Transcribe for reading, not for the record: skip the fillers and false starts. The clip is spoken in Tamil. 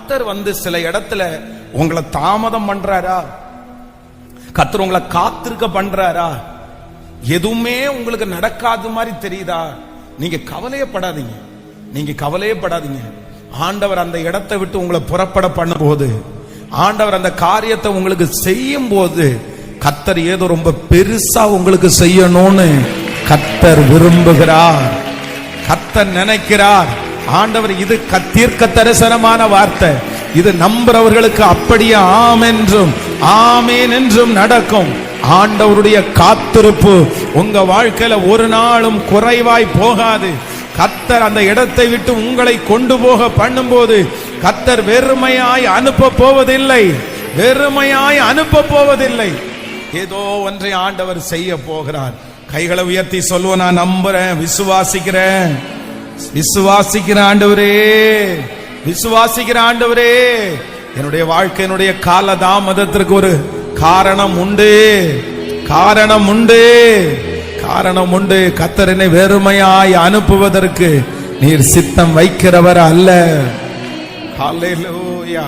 கர்த்தர் சில இடத்துல உங்களை தாமதம் பண்றாரா? கர்த்தர் உங்களை காத்திருக்க பண்றாரா? எதுவுமே உங்களுக்கு நடக்காத மாதிரி தெரியுதா? நீங்க கவலையப்படாதீங்க, நீங்க கவலையப்படாதீங்க. ஆண்டவர் அந்த இடத்தை விட்டு உங்களை புறப்பட பண்ணும் போது, ஆண்டவர் அந்த காரியத்தை உங்களுக்கு செய்யும் போது, கர்த்தர் ஏதோ ரொம்ப பெருசா உங்களுக்கு செய்யணும்னு கர்த்தர் விரும்புகிறார், கர்த்தர் நினைக்கிறார். ஆண்டவர் இது தீர்க்க தரிசனமான வார்த்தை. இது நம்புறவர்களுக்கு அப்படியே ஆமென்றும் ஆமேன் என்றும் நடக்கும். ஆண்டவருடைய காத்திருப்பு உங்க வாழ்க்கையில ஒரு நாளும் குறைவாய் போகாது. கர்த்தர் அந்த இடத்தை விட்டு உங்களை கொண்டு போக பண்ணும்போது கர்த்தர் வெறுமையாய் அனுப்ப போவதில்லை, வெறுமையாய் அனுப்ப போவதில்லை. ஏதோ ஒன்றை ஆண்டவர் செய்ய போகிறார். கைகளை உயர்த்தி சொல்லுவோம், நான் நம்புறேன், விசுவாசிக்கிறேன், விசுவாசிக்கிற ஆண்டவரே, விசுவாசிக்கிற ஆண்டவரே. என்னுடைய வாழ்க்கையினுடைய கால தாமதத்திற்கு ஒரு காரணம் உண்டு, காரணம் உண்டு, காரணம் உண்டு. கர்த்தர் என்னை வெறுமையாய் அனுப்புவதற்கு நீர் சித்தம் வைக்கிறவர் அல்ல. ஹல்லேலூயா.